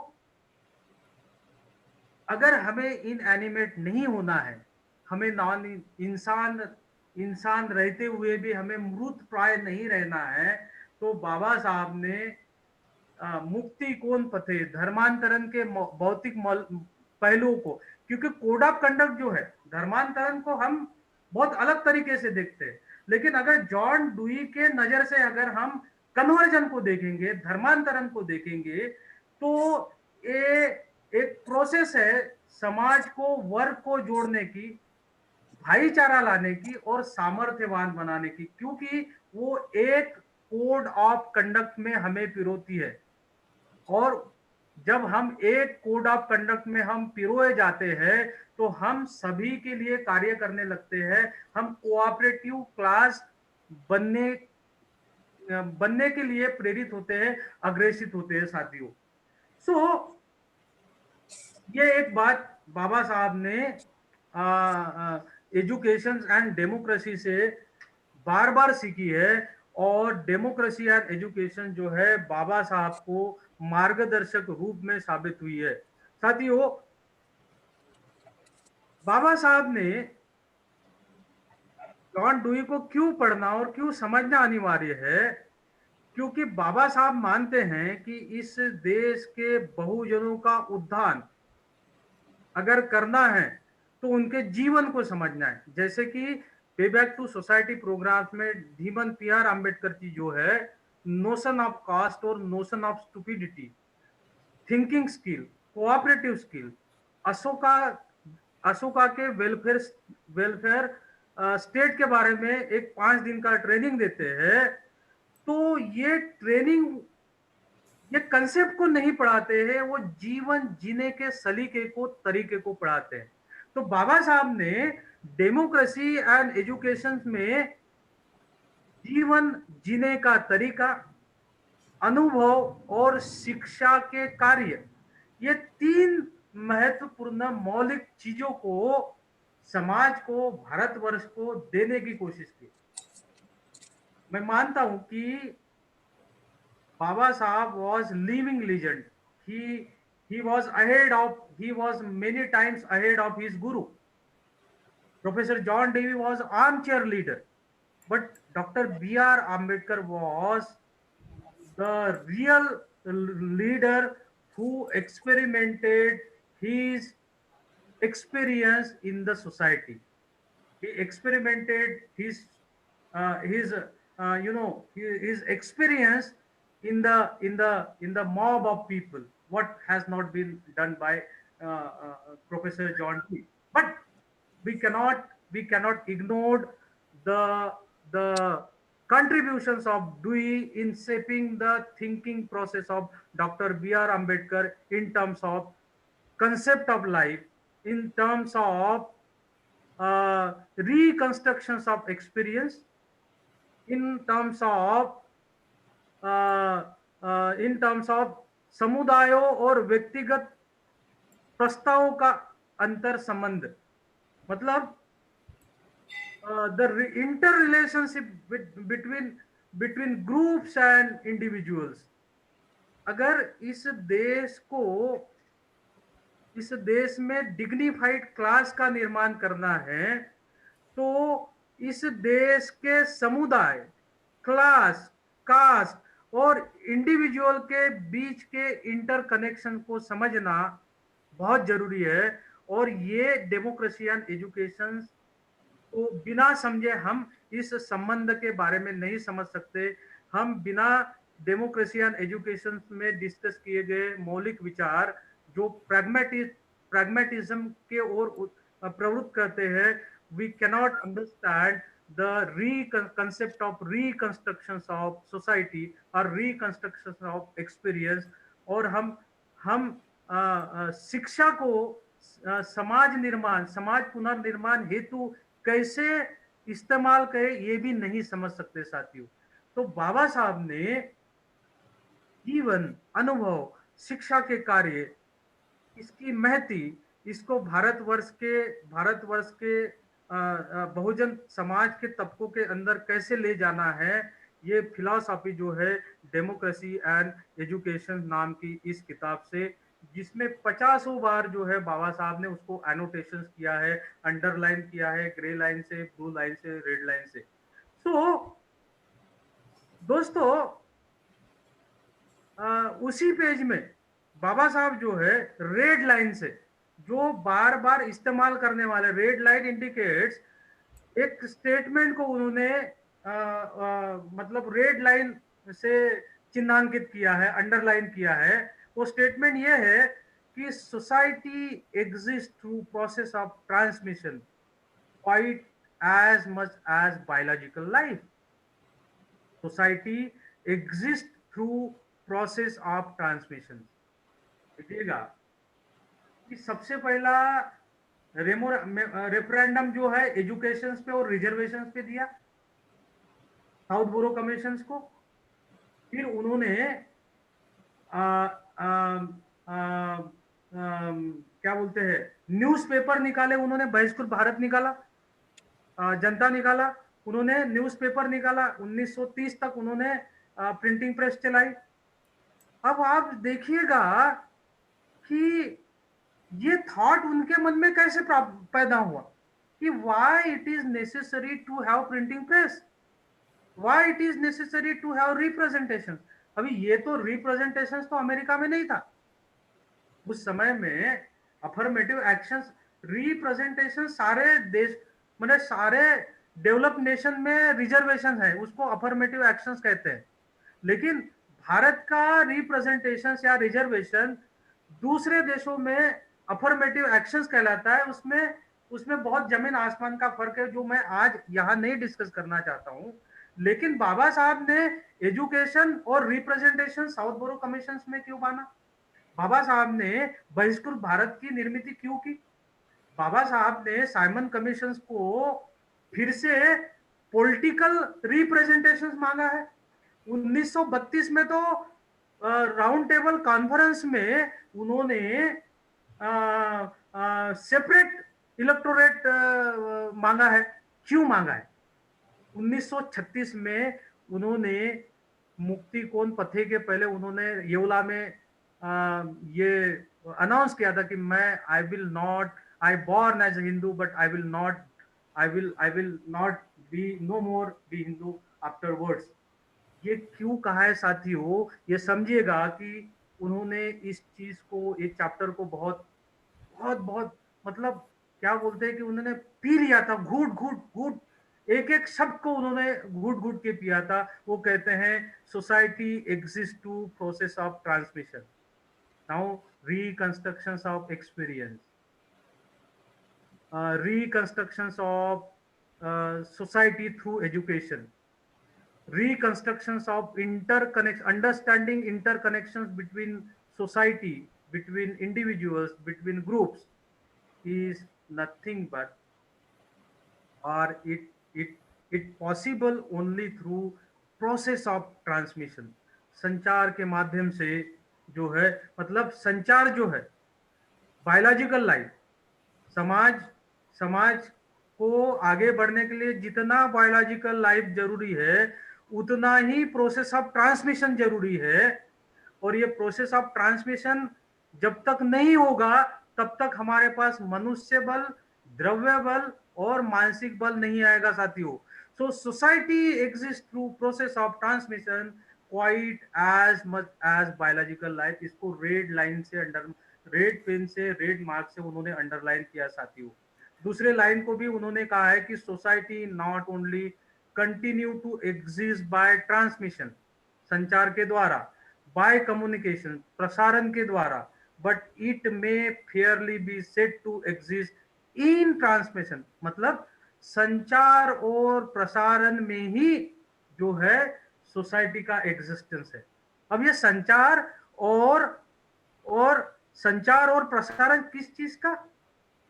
अगर हमें इन एनिमेट नहीं होना है, हमें नॉन इंसान इंसान रहते हुए भी हमें मृत प्राय नहीं रहना है, तो बाबा साहब ने मुक्ति कौन पथे, धर्मांतरण के भौतिक पहलुओं को, क्योंकि कोड ऑफ कंडक्ट जो है, धर्मांतरण को हम बहुत अलग तरीके से देखते हैं, लेकिन अगर जॉन डुई के नजर से अगर हम कन्वर्जन को देखेंगे, धर्मांतरण को देखेंगे, तो ये एक प्रोसेस है समाज को, वर्ग को जोड़ने की, भाईचारा लाने की और सामर्थ्यवान बनाने की, क्योंकि वो एक कोड ऑफ कंडक्ट में हमें पिरोती है। और जब हम एक कोड ऑफ कंडक्ट में हम पिरोए जाते हैं, तो हम सभी के लिए कार्य करने लगते हैं, हम कोऑपरेटिव क्लास बनने बनने के लिए प्रेरित होते हैं, अग्रेसित होते हैं साथियों। सो ये एक बात बाबा साहब ने एजुकेशन एंड डेमोक्रेसी से बार बार सीखी है, और डेमोक्रेसी एंड एजुकेशन जो है बाबा साहब को मार्गदर्शक रूप में साबित हुई है। साथियों, बाबा साहब ने जॉन डुई को क्यों पढ़ना और क्यों समझना अनिवार्य है, क्योंकि बाबा साहब मानते हैं कि इस देश के बहुजनों का उत्थान अगर करना है तो उनके जीवन को समझना है। जैसे कि पे बैक टू सोसाइटी प्रोग्राम में धीमन पीआर अंबेडकर जी जो है नोशन ऑफ कास्ट और notion of stupidity, thinking skill, cooperative skill, Ashoka Ashoka के वेलफेयर वेलफेयर स्टेट के बारे में एक 5 दिन का ट्रेनिंग देते हैं। तो ये ट्रेनिंग ये कंसेप्ट को नहीं पढ़ाते हैं, वो जीवन जीने के सलीके को, तरीके को पढ़ाते हैं। तो बाबा साहब ने डेमोक्रेसी एंड एजुकेशन में जीवन जीने का तरीका, अनुभव और शिक्षा के कार्य, ये 3 महत्वपूर्ण मौलिक चीजों को समाज को, भारतवर्ष को देने की कोशिश की। मैं मानता हूं कि Baba Sahab was living legend. He was ahead of he was many times ahead of his guru. Professor John Dewey was armchair leader, but Dr. B.R. Ambedkar was the real leader who experimented his experience in the society. He experimented his his experience in the mob of people, what has not been done by Professor John Dewey. But we cannot ignore the contributions of Dewey in shaping the thinking process of Dr. B.R. Ambedkar in terms of concept of life, in terms of reconstructions of experience, in terms of समुदायों और व्यक्तिगत प्रस्तावों का अंतर संबंध, मतलब the interrelationship between groups and individuals. अगर इस देश में डिग्निफाइड क्लास का निर्माण करना है, तो इस देश के समुदाय, क्लास, कास्ट और इंडिविजुअल के बीच के इंटरकनेक्शन को समझना बहुत जरूरी है। और ये डेमोक्रेसी एंड एजुकेशन को बिना समझे हम इस संबंध के बारे में नहीं समझ सकते। हम बिना डेमोक्रेसी एंड एजुकेशन में डिस्कस किए गए मौलिक विचार जो प्रैग्मेटिज्म के ओर प्रवृत्त करते हैं, we cannot understand the concept of reconstructions of society or reconstructions of experience। और हम शिक्षा को समाज पुनर्निर्माण हेतु कैसे इस्तेमाल करें, ये भी नहीं समझ सकते साथियों। तो बाबा साहब ने जीवन, अनुभव, शिक्षा के कार्य, इसकी महती, इसको भारतवर्ष के बहुजन समाज के तबकों के अंदर कैसे ले जाना है, ये फिलॉसफी जो है डेमोक्रेसी एंड एजुकेशन नाम की इस किताब से, जिसमें 50 बार जो है बाबा साहब ने उसको एनोटेशंस किया है, अंडरलाइन किया है, ग्रे लाइन से, ब्लू लाइन से, रेड लाइन से। तो दोस्तों, उसी पेज में बाबा साहब जो है रेड लाइन से जो बार बार इस्तेमाल करने वाले रेड लाइट इंडिकेट्स, एक स्टेटमेंट को उन्होंने मतलब रेड लाइन से चिन्हांकित किया है, अंडरलाइन किया है। वो स्टेटमेंट ये है कि society exist through process of transmission quite as much as biological life. Society exist through process of transmission. देखिएगा कि सबसे पहला रेफरेंडम जो है एजुकेशन पे और रिजर्वेशन पे दिया साउथ बोरो कमीशन को। फिर उन्होंने आ, आ, आ, आ, क्या बोलते हैं, न्यूज़पेपर निकाले, उन्होंने बहिष्कृत भारत निकाला, जनता निकाला, उन्होंने न्यूज़पेपर निकाला, 1930 तक उन्होंने प्रिंटिंग प्रेस चलाई। अब आप देखिएगा कि ये थॉट उनके मन में कैसे पैदा हुआ कि why it is necessary to have printing press, why it is necessary to have representation. अभी ये तो रिप्रेजेंटेशन तो अमेरिका में नहीं था उस समय में। अफर्मेटिव एक्शंस, रिप्रेजेंटेशन सारे देश, मतलब सारे डेवलप नेशन में रिजर्वेशन है, उसको अफर्मेटिव एक्शंस कहते हैं। लेकिन भारत का रिप्रेजेंटेशन या रिजर्वेशन दूसरे देशों में अफर्मेटिव एक्शंस कहलाता है। उसमें उसमें बहुत जमीन आसमान का फर्क है, जो मैं आज यहां नहीं डिस्कस करना चाहता हूं। लेकिन बाबा साहब ने एजुकेशन और रिप्रेजेंटेशन साउथ बोरो कमीशन में क्यों माना? बाबा साहब ने बहिष्कृत भारत की निर्मित क्यों की? बाबा साहब ने साइमन कमीशन को फिर से पॉलिटिकल रिप्रेजेंटेशन मांगा है। 1932 में तो राउंड टेबल कॉन्फ्रेंस में उन्होंने सेपरेट इलेक्टोरेट मांगा है। क्यों मांगा है? 1936 में उन्होंने मुक्ति कोन पथे के पहले उन्होंने येवला में ये अनाउंस किया था कि मैं I will not, I born as Hindu but I will not be no more be Hindu afterwards. ये क्यों कहा है साथियों? ये समझिएगा कि उन्होंने इस चीज को, एक चैप्टर को बहुत बहुत बहुत मतलब क्या बोलते हैं कि उन्होंने पी लिया था, घूट घूट घूट, एक एक शब्द को उन्होंने घूट घूट के पिया था। वो कहते हैं society exist to process of transmission, now reconstructions of experience, reconstructions of society through education, reconstructions of interconnection, understanding interconnections between society, between individuals, between groups is nothing but, or it it possible only through process of transmission। संचार के माध्यम से जो है, मतलब संचार जो है, बायोलॉजिकल लाइफ, समाज समाज को आगे बढ़ने के लिए जितना बायोलॉजिकल लाइफ जरूरी है उतना ही प्रोसेस ऑफ ट्रांसमिशन जरूरी है। और ये प्रोसेस ऑफ ट्रांसमिशन जब तक नहीं होगा तब तक हमारे पास मनुष्य बल, द्रव्य बल और मानसिक बल नहीं आएगा साथियों। So society exist through process of transmission quite as much as biological life. इसको रेड लाइन से, अंडर रेड पेन से, रेड मार्क से उन्होंने अंडरलाइन किया साथियों। दूसरे लाइन को भी उन्होंने कहा है कि society not only continue to exist by transmission, संचार के द्वारा, बाय कम्युनिकेशन, प्रसारण के द्वारा, but it may fairly be said to exist in transmission. मतलब संचार और प्रसारण में ही जो है सोसाइटी का एग्जिस्टेंस है। अब ये संचार और संचार और प्रसारण किस चीज का?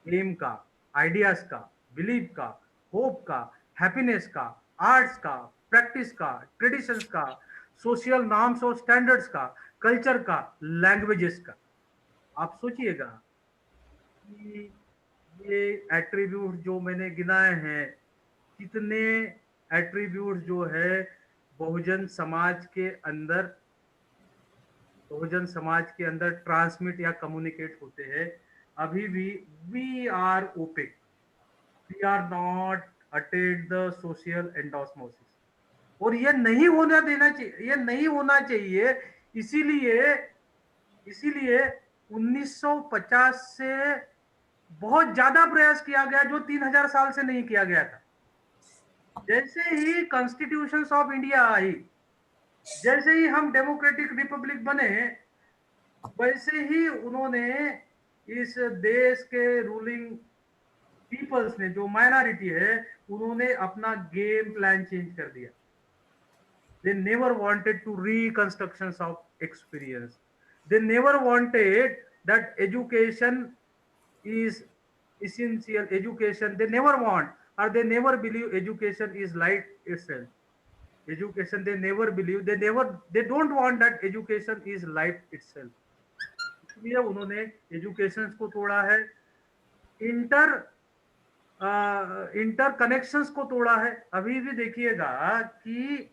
एम का, आइडियाज का, बिलीफ का, होप का, हैप्पीनेस का, आर्ट्स का, प्रैक्टिस का, ट्रेडिशंस का, सोशल नॉर्म्स और स्टैंडर्ड्स का, कल्चर का, लैंग्वेजेस का। आप सोचिएगा कि ये एट्रीब्यूट जो मैंने गिनाए हैं, कितने एट्रीब्यूट जो है बहुजन समाज के अंदर, बहुजन समाज के अंदर ट्रांसमिट या कम्युनिकेट होते हैं। अभी भी we are opaque, we are not अटेड द सोशल एंडोस्मोसिस। और ये नहीं होना देना चाहिए, ये नहीं होना चाहिए। इसीलिए इसीलिए 1950 से बहुत ज्यादा प्रयास किया गया जो 3000 साल से नहीं किया गया था। जैसे ही कॉन्स्टिट्यूशन ऑफ इंडिया आई, जैसे ही हम डेमोक्रेटिक रिपब्लिक बने, वैसे ही उन्होंने इस देश के रूलिंग पीपल्स ने, जो माइनॉरिटी है, उन्होंने अपना गेम प्लान चेंज कर दिया। They never wanted to reconstructions of experience. They never wanted that education is essential. Education they never want, or they never believe education is light itself. Education they never believe, they don't want that education is life itself. इसलिए उन्होंने education को तोड़ा है, inter inter connections को तोड़ा है। अभी भी देखिएगा कि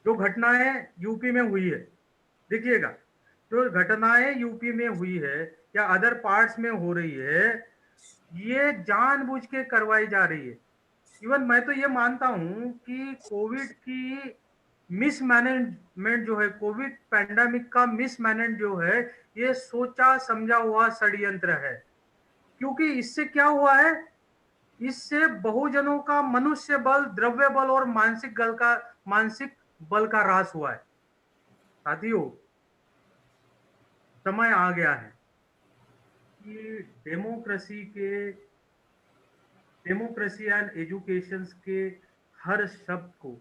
जो घटनाएं यूपी में हुई है, देखिएगा जो घटनाएं यूपी में हुई है या अदर पार्ट्स में हो रही है, ये जानबूझ के करवाई जा रही है। इवन मैं तो ये मानता हूं कि कोविड की मिसमैनेजमेंट जो है, कोविड पैंडेमिक का मिसमैनेज जो है, ये सोचा समझा हुआ षड्यंत्र है। क्योंकि इससे क्या हुआ है, इससे बहुजनों का मनुष्य बल, द्रव्य बल और मानसिक बल का ह्रास हुआ है। साथियों, समय आ गया है कि डेमोक्रेसी एंड एजुकेशन के हर शब्द को,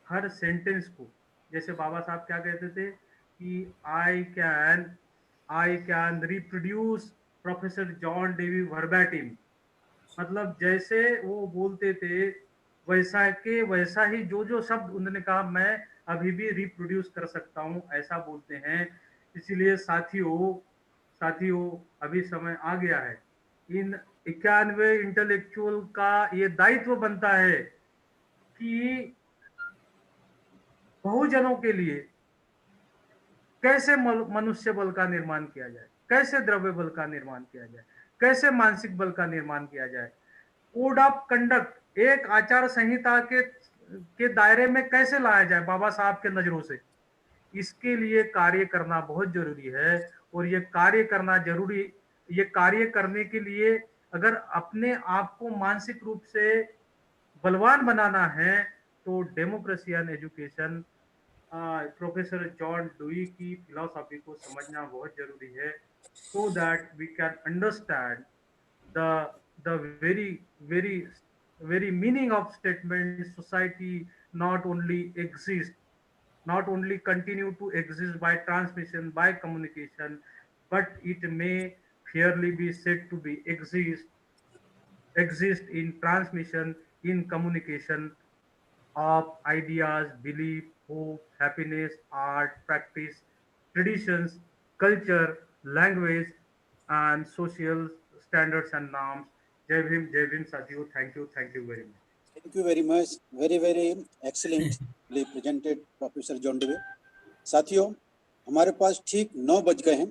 हर सेंटेंस को, जैसे बाबा साहब क्या कहते थे कि I can reproduce professor John Dewey वर्बैटिम, मतलब जैसे वो बोलते थे वैसा ही जो जो शब्द उन्होंने कहा मैं अभी भी रिप्रोड्यूस कर सकता हूं, ऐसा बोलते हैं। इसीलिए साथियों अभी समय आ गया है, इन 91 इंटेलेक्चुअल का ये दायित्व बनता है कि बहुजनों के लिए कैसे मनुष्य बल का निर्माण किया जाए, कैसे द्रव्य बल का निर्माण किया जाए, कैसे मानसिक बल का निर्माण किया जाए, कोड ऑफ कंडक्ट, एक आचार संहिता के दायरे में कैसे लाया जाए बाबा साहब के नजरों से, इसके लिए कार्य करना बहुत जरूरी है। और ये कार्य करने के लिए अगर अपने आप को मानसिक रूप से बलवान बनाना है तो democracy and education, professor John dewy की फिलॉसफी को समझना बहुत जरूरी है, so that we can understand the the very very meaning of statement society not only exist, not only continue to exist by transmission, by communication, but it may fairly be said to be exist in transmission, in communication of ideas, belief, hope, happiness, art, practice, traditions, culture, language, and social standards and norms. Jai Bhim, Sathiyo. Thank you very much. Thank you very much. Very, very excellently presented, Professor John Dewey. साथियों, हमारे पास ठीक 9 बज गए हैं।